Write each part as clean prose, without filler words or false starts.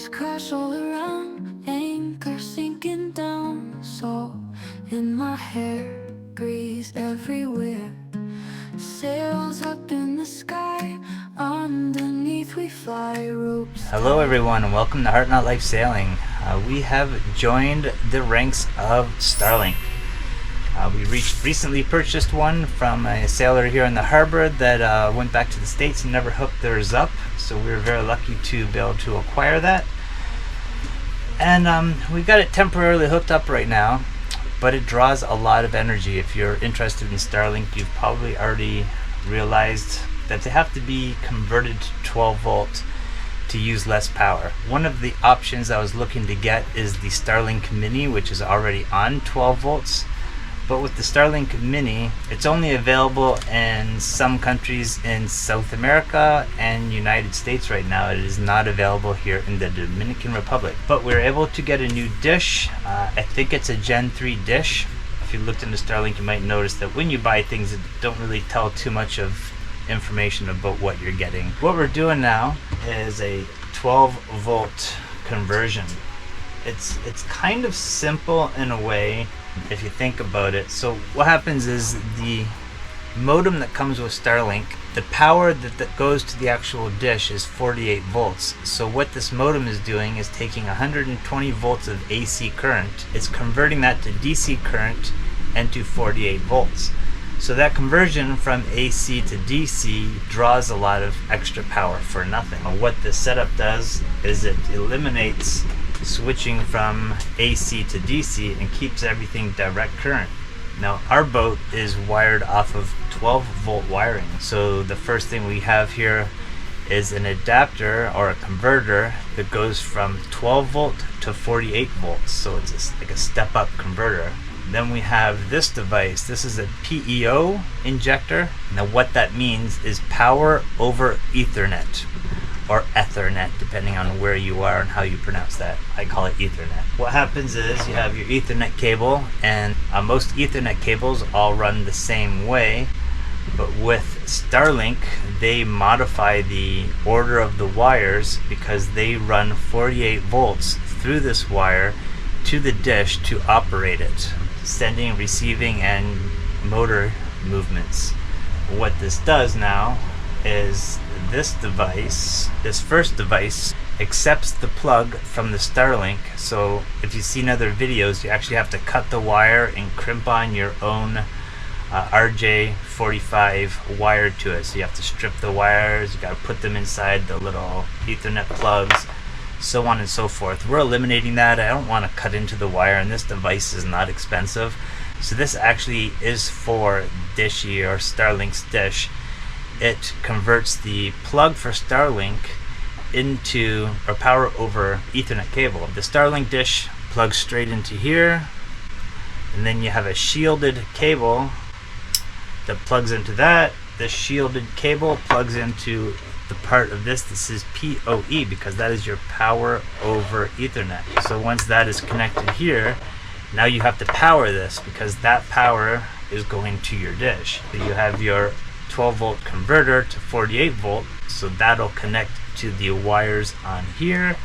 Waves crash all around, anchor sinking down. Salt in my hair, breeze everywhere. Sails up in the sky, underneath we fly. Ropes. Hello everyone and welcome to Heart Not Life Sailing. We have joined the ranks of Starlink. We recently purchased one from a sailor here in the harbor that went back to the States and never hooked theirs up. So we were very lucky to be able to acquire that. And we got it temporarily hooked up right now, but it draws a lot of energy. If you're interested in Starlink, you've probably already realized that they have to be converted to 12 volt to use less power. One of the options I was looking to get is the Starlink Mini, which is already on 12 volts. But with the Starlink Mini, it's only available in some countries in South America and United States right now. It is not available here in the Dominican Republic. But we're able to get a new dish. I think it's a Gen 3 dish. If you looked into Starlink, you might notice that when you buy things, it don't really tell too much of information about what you're getting. What we're doing now is a 12 volt conversion. It's kind of simple in a way if you think about it. So what happens is the modem that comes with Starlink, the power that goes to the actual dish is 48 volts. So what this modem is doing is taking 120 volts of AC current, it's converting that to DC current and to 48 volts. So that conversion from AC to DC draws a lot of extra power for nothing. What this setup does is it eliminates switching from AC to DC and keeps everything direct current. Now our boat is wired off of 12 volt wiring. So the first thing we have here is an adapter or a converter that goes from 12 volt to 48 volts. So it's like a step up converter. Then we have this device. This is a PEO injector. Now what that means is power over Ethernet, or Ethernet, depending on where you are and how you pronounce that. I call it Ethernet. What happens is you have your Ethernet cable, and most Ethernet cables all run the same way, but with Starlink, they modify the order of the wires because they run 48 volts through this wire to the dish to operate it, sending, receiving, and motor movements. What this does now is this device, this first device, accepts the plug from the Starlink. So if you've seen other videos, you actually have to cut the wire and crimp on your own RJ45 wire to it. So you have to strip the wires, you got to put them inside the little Ethernet plugs, so on and so forth. We're eliminating that. I don't want to cut into the wire, and this device is not expensive. So this actually is for Dishy or Starlink's dish. It converts the plug for Starlink into or power over Ethernet cable. The Starlink dish plugs straight into here, and then you have a shielded cable that plugs into that. This shielded cable plugs into the part of this is PoE, because that is your power over Ethernet. So once that is connected here, now you have to power this because that power is going to your dish. So you have your 12 volt converter to 48 volt, so that'll connect to the wires on here.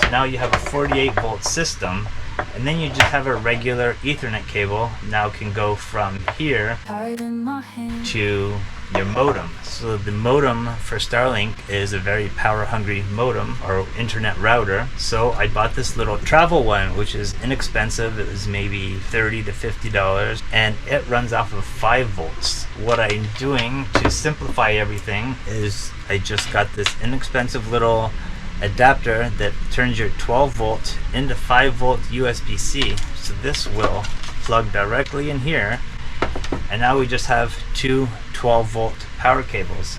So now you have a 48 volt system, and then you just have a regular Ethernet cable now can go from here to your modem. So the modem for Starlink is a very power hungry modem or internet router. So I bought this little travel one, which is inexpensive. It was maybe $30 to $50, and it runs off of 5 volts. What I'm doing to simplify everything is I just got this inexpensive little adapter that turns your 12 volt into 5 volt USB-C. So this will plug directly in here, and now we just have two 12 volt power cables.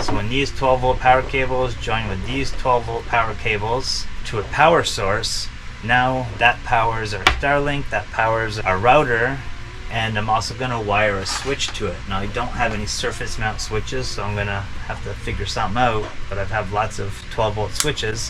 So when these 12 volt power cables join with these 12 volt power cables to a power source, now that powers our Starlink, that powers our router, and I'm also going to wire a switch to it. Now I don't have any surface mount switches, so I'm going to have to figure something out, but I have lots of 12 volt switches.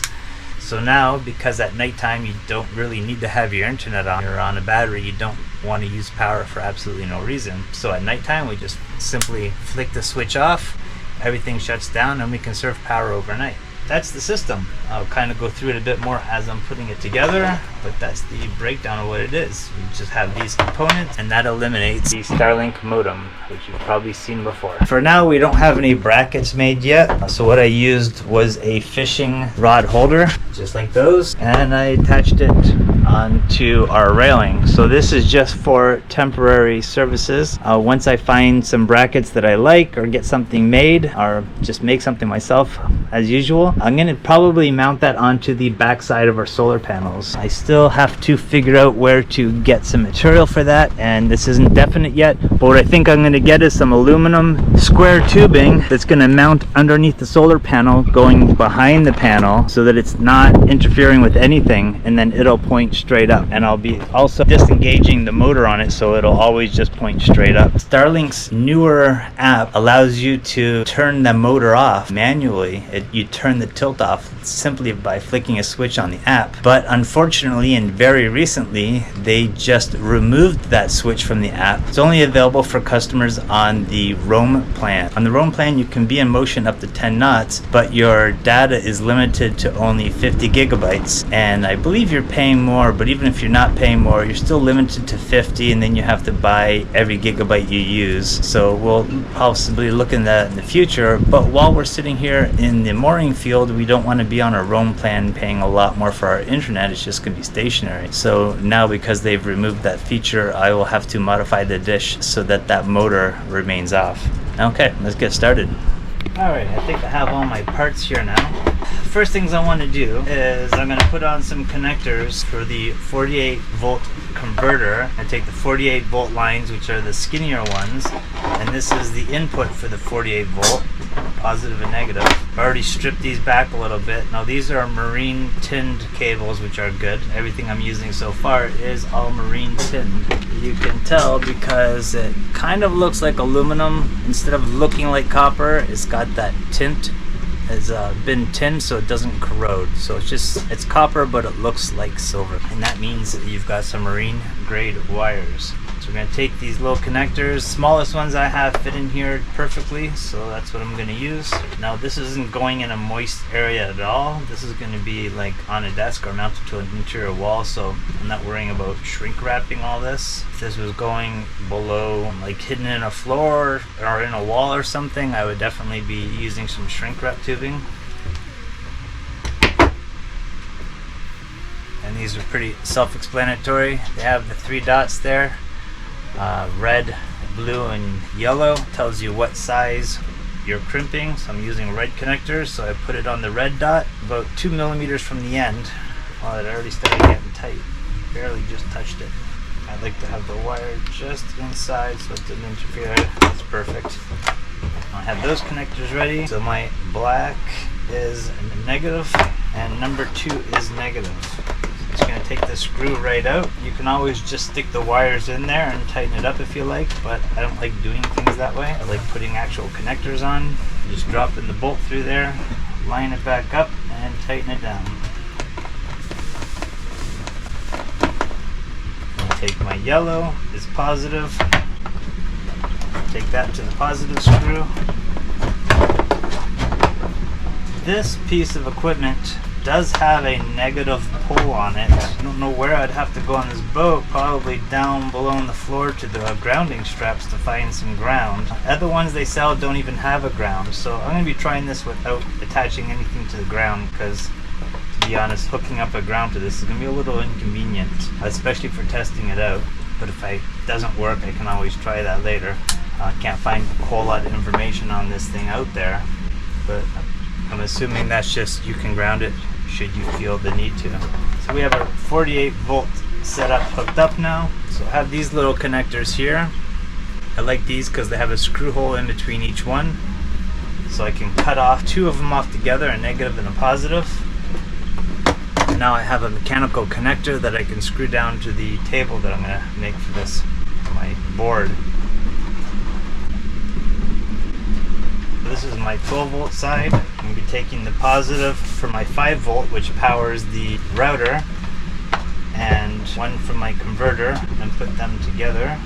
So now, because at nighttime you don't really need to have your internet on, you're on a battery, you don't want to use power for absolutely no reason. So at nighttime we just simply flick the switch off, everything shuts down, and we conserve power overnight. that's the system. I'll kind of go through it a bit more as I'm putting it together, but that's the breakdown of what it is. You just have these components, and that eliminates the Starlink modem, which you've probably seen before. For now, we don't have any brackets made yet, so what I used was a fishing rod holder, just like those, and I attached it onto our railing. So this is just for temporary services. Once I find some brackets that I like, or get something made, or just make something myself as usual, I'm gonna probably mount that onto the backside of our solar panels. I still have to figure out where to get some material for that, and this isn't definite yet, but what I think I'm gonna get is some aluminum square tubing that's gonna mount underneath the solar panel, going behind the panel, so that it's not interfering with anything, and then it'll point straight up. And I'll be also disengaging the motor on it, so it'll always just point straight up. Starlink's newer app allows you to turn the motor off manually. You turn the tilt off simply by flicking a switch on the app, but unfortunately and very recently they just removed that switch from the app. It's only available for customers on the Roam plan. On the Roam plan, you can be in motion up to 10 knots, but your data is limited to only 50 gigabytes, and I believe you're paying more, but even if you're not paying more, you're still limited to 50, and then you have to buy every gigabyte you use. So we'll possibly look in that in the future, but while we're sitting here in the mooring field, we don't want to be on a Roam plan paying a lot more for our internet. It's just going to be stationary. So now, because they've removed that feature, I will have to modify the dish so that that motor remains off. Okay, let's get started. Alright, I think I have all my parts here now. First things I want to do is I'm going to put on some connectors for the 48 volt converter. I take the 48 volt lines, which are the skinnier ones, and this is the input for the 48 volt, positive and negative. I've already stripped these back a little bit. Now these are marine tinned cables, which are good. Everything I'm using so far is all marine tinned. You can tell because it kind of looks like aluminum instead of looking like copper. It's got that tint. Has been tinned so it doesn't corrode. So it's copper, but it looks like silver, and that means that you've got some marine grade wires. So we're going to take these little connectors. Smallest ones I have fit in here perfectly, so that's what I'm going to use. Now this isn't going in a moist area at all. This is going to be like on a desk or mounted to an interior wall, so I'm not worrying about shrink wrapping all this. If this was going below, like hidden in a floor or in a wall or something, I would definitely be using some shrink wrap tubing. And these are pretty self-explanatory. They have the 3 dots there. Red, blue, and yellow tells you what size you're crimping. So I'm using red connectors, so I put it on the red dot about 2 millimeters from the end. Well, it already started getting tight. Barely just touched it. I'd like to have the wire just inside so it didn't interfere. That's perfect. I have those connectors ready. So my black is negative and number 2 is negative. Just going to take the screw right out. You can always just stick the wires in there and tighten it up if you like, but I don't like doing things that way. I like putting actual connectors on. Just drop in the bolt through there, line it back up, and tighten it down. I'll take my yellow, is positive. Take that to the positive screw. This piece of equipment does have a negative pull on it. I don't know where I'd have to go on this boat, probably down below on the floor to the grounding straps to find some ground. Other ones they sell don't even have a ground, so I'm going to be trying this without attaching anything to the ground, because to be honest, hooking up a ground to this is going to be a little inconvenient, especially for testing it out. But if it doesn't work, I can always try that later. I can't find a whole lot of information on this thing out there, but I'm assuming that's just you can ground it should you feel the need to. So we have our 48 volt setup hooked up now. So I have these little connectors here. I like these because they have a screw hole in between each one. So I can cut off 2 of them off together, a negative and a positive. And now I have a mechanical connector that I can screw down to the table that I'm going to make for this, for my board. This is my 12 volt side. I'm going to be taking the positive for my 5 volt, which powers the router, and one from my converter, and put them together.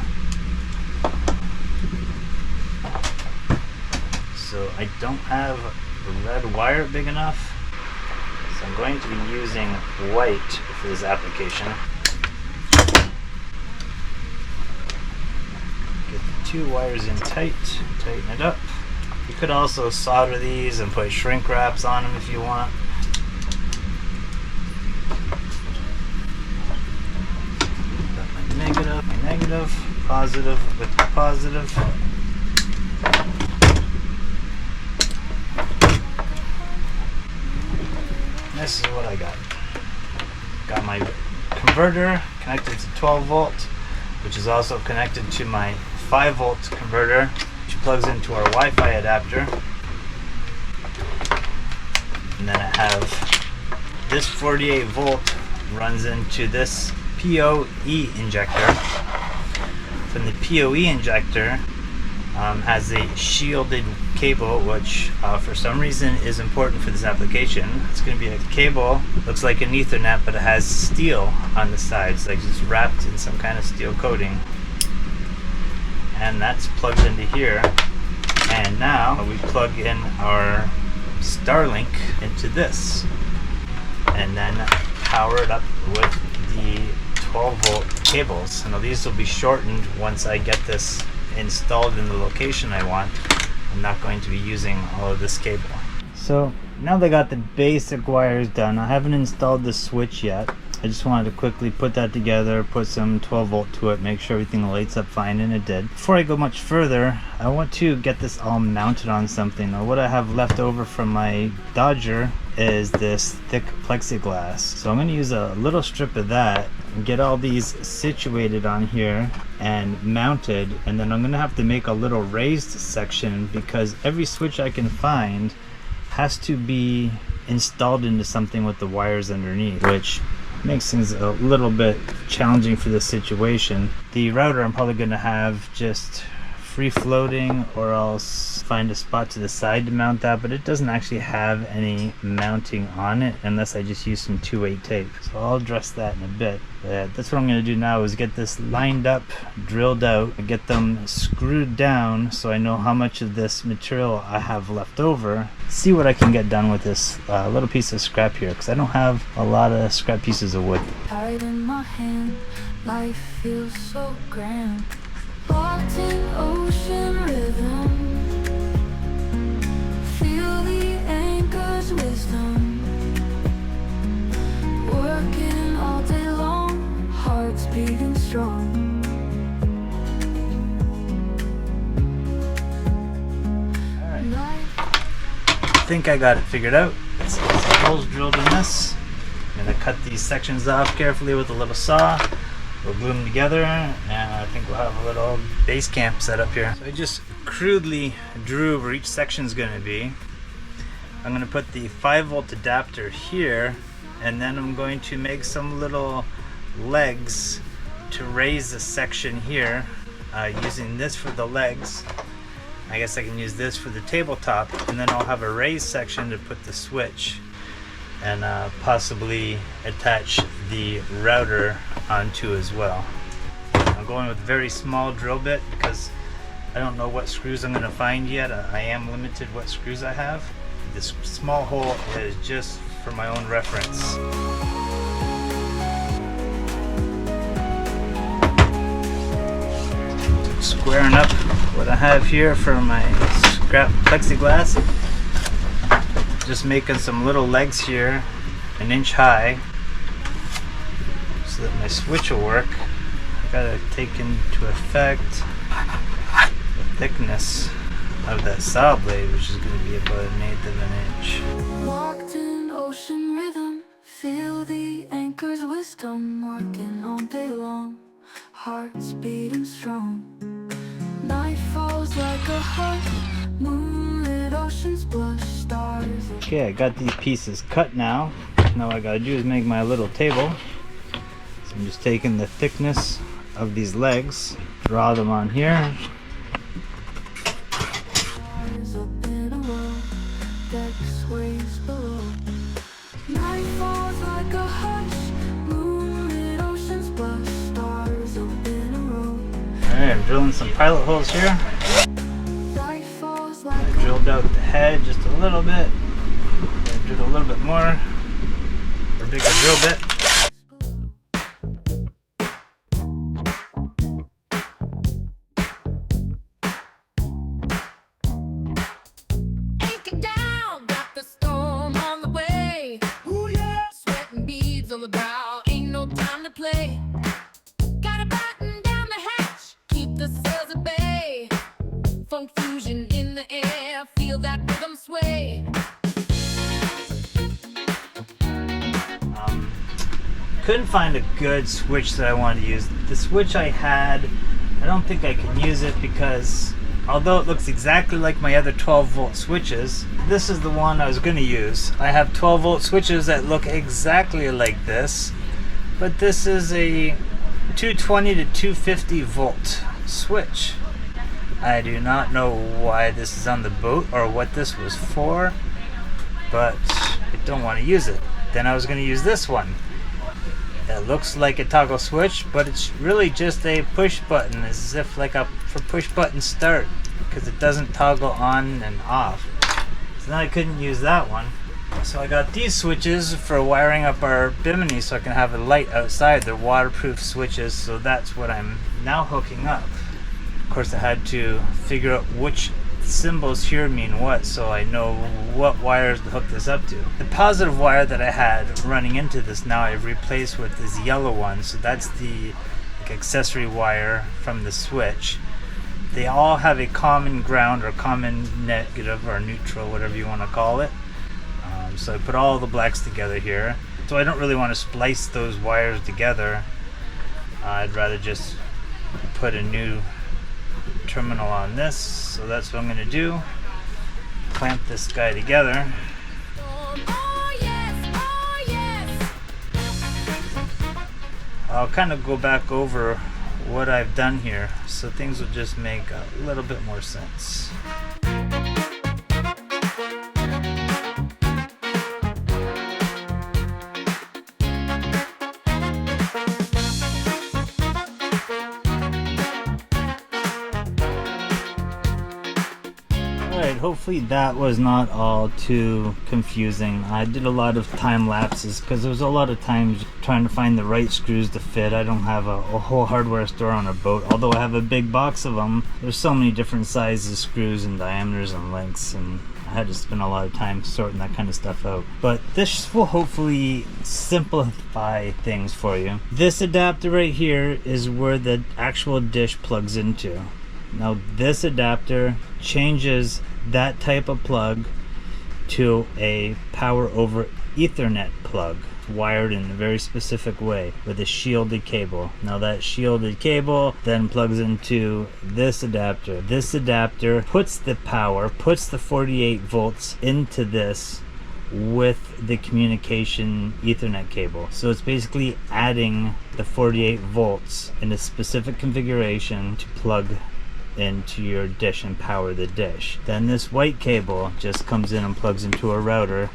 So I don't have a red wire big enough. So I'm going to be using white for this application. Get the two wires in tight, tighten it up. You could also solder these and put shrink wraps on them if you want. Got my negative, positive with the positive. This is what I got. Got my converter connected to 12 volt, which is also connected to my 5 volt converter, which plugs into our Wi-Fi adapter. And then I have this 48 volt runs into this PoE injector. From the PoE injector has a shielded cable, which for some reason is important for this application. It's going to be a cable, looks like an Ethernet, but it has steel on the sides, like it's wrapped in some kind of steel coating. And that's plugged into here. And now we plug in our Starlink into this, and then power it up with the 12 volt cables. Now these will be shortened once I get this installed in the location I want. I'm not going to be using all of this cable. So now that I got the basic wires done, I haven't installed the switch yet. I just wanted to quickly put that together, put some 12 volt to it, make sure everything lights up fine, and it did. Before I go much further, I want to get this all mounted on something. Now what I have left over from my Dodger is this thick plexiglass. So I'm going to use a little strip of that and get all these situated on here and mounted, and then I'm going to have to make a little raised section because every switch I can find has to be installed into something with the wires underneath, which makes things a little bit challenging for this situation. The router I'm probably going to have just free floating, or else find a spot to the side to mount that, but it doesn't actually have any mounting on it unless I just use some 2-8 tape. So I'll address that in a bit. But that's what I'm going to do now, is get this lined up, drilled out, get them screwed down so I know how much of this material I have left over. See what I can get done with this little piece of scrap here, because I don't have a lot of scrap pieces of wood. Tied in my hand, life feels so grand. Locked in ocean rhythm, feel the anchor's wisdom. Working all day long, hearts beating strong. I think I got it figured out. So some holes drilled in this. I'm going to cut these sections off carefully with a little saw. We'll glue them together, and I think we'll have a little base camp set up here. So I just crudely drew where each section is going to be. I'm going to put the 5 volt adapter here, and then I'm going to make some little legs to raise the section here, using this for the legs. I guess I can use this for the tabletop, and then I'll have a raised section to put the switch and possibly attach the router onto as well. I'm going with a very small drill bit because I don't know what screws I'm going to find yet. I am limited what screws I have. This small hole is just for my own reference. Squaring up what I have here for my scrap plexiglass. Just making some little legs here, 1 inch high, so that my switch will work. I gotta take into effect the thickness of that saw blade, which is going to be about 1/8 of an inch. Locked in ocean rhythm, feel the anchor's wisdom. Working all day long, hearts beating strong. Night falls like a hush, moonlit oceans blush, stars. Okay, I got these pieces cut now. Now what I gotta do is make my little table. So I'm just taking the thickness of these legs, draw them on here. Stars up in a row, deck sways below. Night falls like a hush, moonlit oceans blush, stars up in a row. Alright, I'm drilling some pilot holes here. Night falls like I drilled out the head just a little bit. I drilled a little bit more. for a bigger drill bit. Anchor down, got the storm on the way. Ooh yeah, sweating beads on the bow, ain't no time to play. Gotta batten down the hatch, keep the sails at bay. Funk fusion in the air, feel that rhythm sway. Couldn't find a good switch that I wanted to use. The switch I had, I don't think I can use it because although it looks exactly like my other 12 volt switches, this is the one I was going to use. I have 12 volt switches that look exactly like this, but this is a 220 to 250 volt switch. I do not know why this is on the boat or what this was for, but I don't want to use it. Then I was going to use this one. It looks like a toggle switch, but it's really just a push button, as if like for push button start, because it doesn't toggle on and off. So now I couldn't use that one. So I got these switches for wiring up our bimini so I can have a light outside. They're waterproof switches, so that's what I'm now hooking up. Of course, I had to figure out which symbols here mean what, so I know what wires to hook this up to. The positive wire that I had running into this now I've replaced with this yellow one, so that's the accessory wire from the switch. They all have a common ground or common negative or neutral, whatever you want to call it. So I put all the blacks together here. So I don't really want to splice those wires together. I'd rather just put a new terminal on this, so that's what I'm going to do. Clamp this guy together. Oh yes, oh yes. I'll kind of go back over what I've done here so things will just make a little bit more sense. Alright, hopefully that was not all too confusing. I did a lot of time lapses because there was a lot of times trying to find the right screws to fit. I don't have a whole hardware store on a boat, although I have a big box of them. There's so many different sizes, screws and diameters and lengths, and I had to spend a lot of time sorting that kind of stuff out. But this will hopefully simplify things for you. This adapter right here is where the actual dish plugs into. Now this adapter changes that type of plug to a power over Ethernet plug, wired in a very specific way with a shielded cable. Now that shielded cable then plugs into this adapter. This adapter puts the power, puts the 48 volts into this with the communication Ethernet cable. So it's basically adding the 48 volts in a specific configuration to plug into your dish and power the dish. Then this white cable just comes in and plugs into a router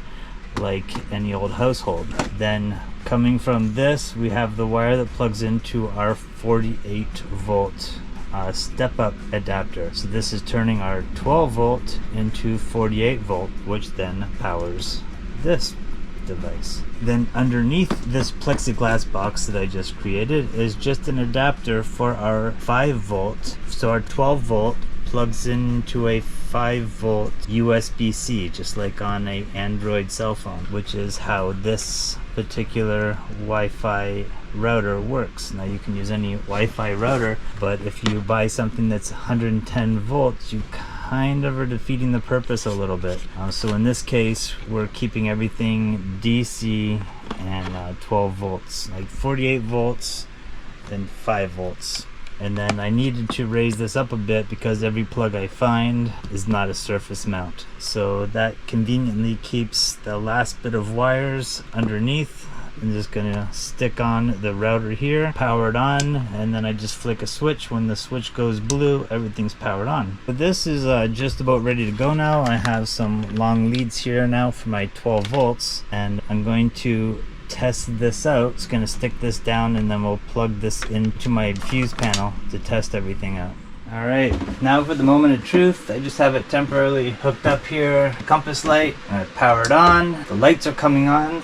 like any old household. Then coming from this, we have the wire that plugs into our 48 volt step up adapter. So this is turning our 12 volt into 48 volt, which then powers this device. Then underneath this plexiglass box that I just created is just an adapter for our 5 volt. So our 12 volt plugs into a 5 volt USB-C, just like on a Android cell phone, which is how this particular Wi-Fi router works. Now you can use any Wi-Fi router, but if you buy something that's 110 volts, you kind of are defeating the purpose a little bit. So in this case, we're keeping everything DC and 12 volts, like 48 volts, then 5 volts. And then I needed to raise this up a bit because every plug I find is not a surface mount. So that conveniently keeps the last bit of wires underneath. I'm just gonna stick on the router here, power it on, and then I just flick a switch. When the switch goes blue, everything's powered on. But this is just about ready to go now. I have some long leads here now for my 12 volts, and I'm going to test this out. It's gonna stick this down and then we'll plug this into my fuse panel to test everything out. Alright, now for the moment of truth. I just have it temporarily hooked up here. Compass light, I power it on. The lights are coming on.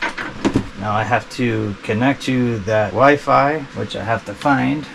Now I have to connect to that Wi-Fi, which I have to find.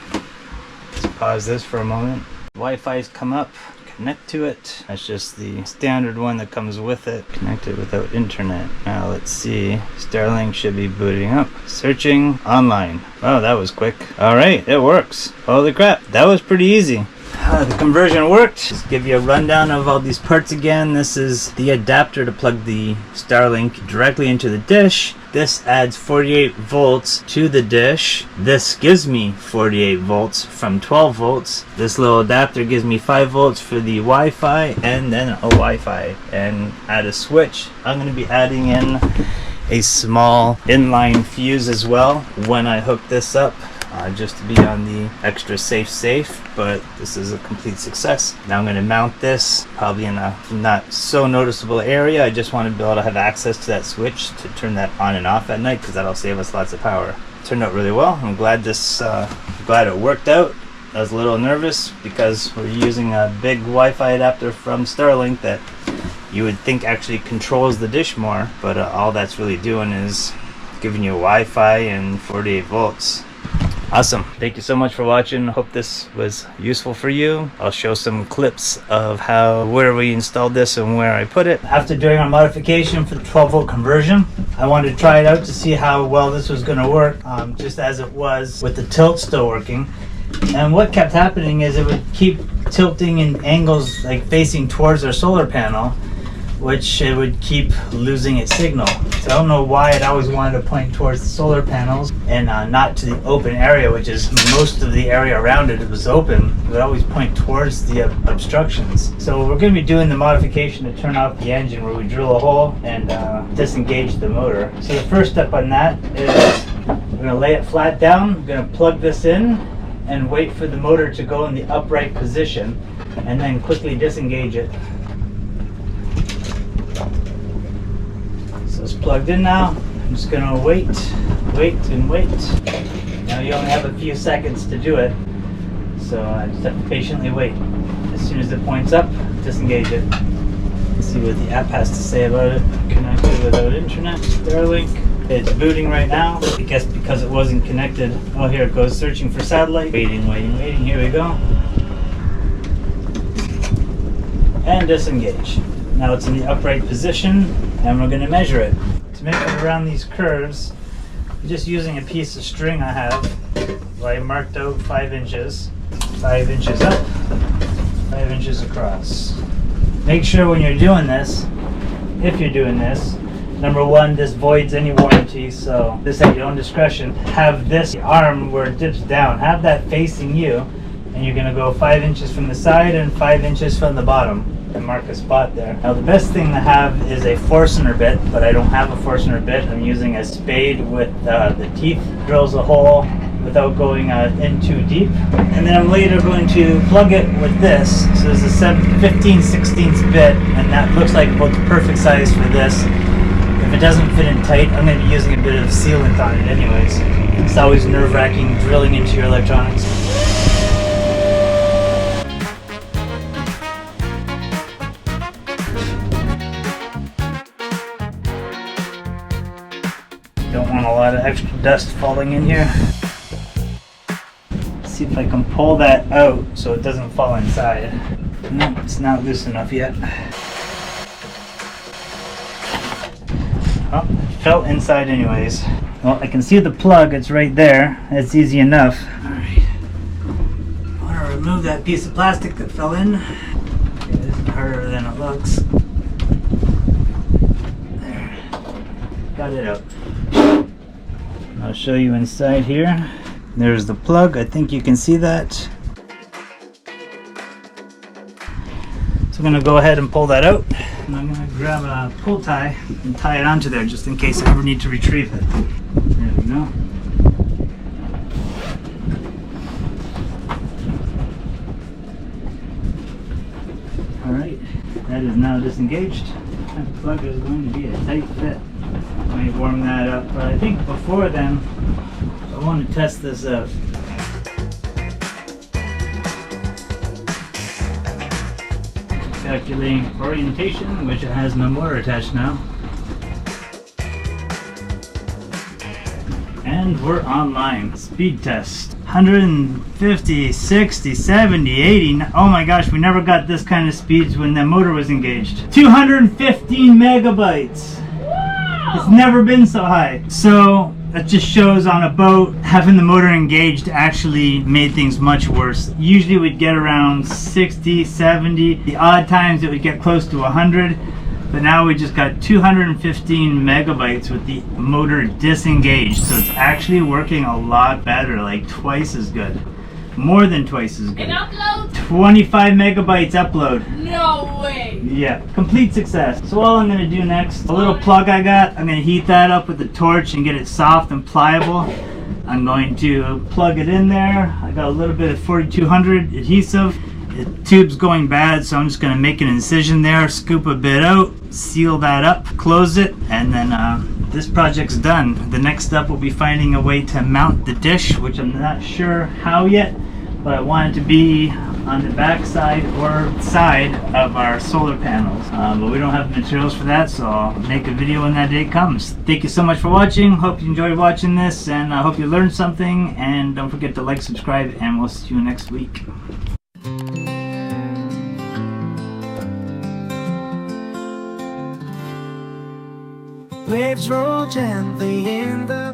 Let's pause this for a moment. Wi-Fi's come up. Connect to it. That's just the standard one that comes with it. Connected without internet. Now let's see. Starlink should be booting up. Searching online. Oh, that was quick. Alright, it works. Holy crap, that was pretty easy. The conversion worked. Just give you a rundown of all these parts again. This is the adapter to plug the Starlink directly into the dish. This adds 48 volts to the dish. This gives me 48 volts from 12 volts. This little adapter gives me 5 volts for the Wi-Fi and then a Wi-Fi and add a switch. I'm going to be adding in a small inline fuse as well when I hook this up. Just to be on the extra safe, but this is a complete success. Now I'm going to mount this probably in a not so noticeable area. I just want to be able to have access to that switch to turn that on and off at night, because that'll save us lots of power. Turned out really well. I'm glad glad it worked out. I was a little nervous because we're using a big Wi-Fi adapter from Starlink that you would think actually controls the dish more, but all that's really doing is giving you Wi-Fi and 48 volts. Awesome. Thank you so much for watching. Hope this was useful for you. I'll show some clips of where we installed this and where I put it. After doing our modification for the 12 volt conversion, I wanted to try it out to see how well this was going to work, just as it was with the tilt still working. And what kept happening is it would keep tilting in angles like facing towards our solar panel, which it would keep losing its signal. So I don't know why it always wanted to point towards the solar panels and not to the open area, which is most of the area around it. It was open. It would always point towards the obstructions. So we're going to be doing the modification to turn off the engine, where we drill a hole and disengage the motor. So the first step on that is we're going to lay it flat down. We're going to plug this in and wait for the motor to go in the upright position, and then quickly disengage it. So it's plugged in now. I'm just going to wait. Now you only have a few seconds to do it, so I just have to patiently wait. As soon as it points up, disengage it. Let's see what the app has to say about it. Connected without internet, Starlink. It's booting right now. I guess because it wasn't connected. Oh, here it goes, searching for satellite. Waiting. Here we go. And disengage. Now it's in the upright position, and we're going to measure it. To make it around these curves, I'm just using a piece of string I have. I marked out 5 inches. 5 inches up, 5 inches across. Make sure when you're doing this, if you're doing this, number one, this voids any warranty, so this at your own discretion. Have this arm where it dips down, have that facing you, and you're going to go 5 inches from the side and 5 inches from the bottom. And mark a spot there. Now the best thing to have is a Forstner bit, but I don't have a Forstner bit. I'm using a spade with the teeth. Drills a hole without going in too deep. And then I'm later going to plug it with this. So there's a 15/16 bit, and that looks like about the perfect size for this. If it doesn't fit in tight, I'm going to be using a bit of sealant on it anyways. It's always nerve-wracking drilling into your electronics. Don't want a lot of extra dust falling in here. Let's see if I can pull that out so it doesn't fall inside. Nope, it's not loose enough yet. Oh, it fell inside anyways. Well, I can see the plug, it's right there. It's easy enough. Alright. I want to remove that piece of plastic that fell in. Okay, this is harder than it looks. There. Got it out. I'll show you inside here. There's the plug. I think you can see that. So I'm going to go ahead and pull that out. And I'm going to grab a pull tie and tie it onto there just in case I ever need to retrieve it. There we go. Alright, that is now disengaged. That plug is going to be a tight fit. Let me warm that up, but I think before then I want to test this out. Calculating orientation, which it has no motor attached now. And we're online. Speed test. 150, 60, 70, 80. Oh my gosh, we never got this kind of speeds when the motor was engaged. 215 megabytes. Wow. It's never been so high. So that just shows on a boat, having the motor engaged actually made things much worse. Usually we'd get around 60, 70. The odd times it would get close to 100. But now we just got 215 megabytes with the motor disengaged. So it's actually working a lot better, like twice as good. More than twice as good. And upload? 25 megabytes upload. No way. Yeah, complete success. So all I'm gonna do next, a little plug I got, I'm gonna heat that up with the torch and get it soft and pliable. I'm going to plug it in there. I got a little bit of 4200 adhesive. The tube's going bad, so I'm just gonna make an incision there, scoop a bit out, seal that up, close it, and then this project's done. The next step will be finding a way to mount the dish, which I'm not sure how yet, but I want it to be on the back side or side of our solar panels. But we don't have the materials for that, so I'll make a video when that day comes. Thank you so much for watching. Hope you enjoyed watching this, and I hope you learned something. And don't forget to like, subscribe, and we'll see you next week. Waves roll gently in the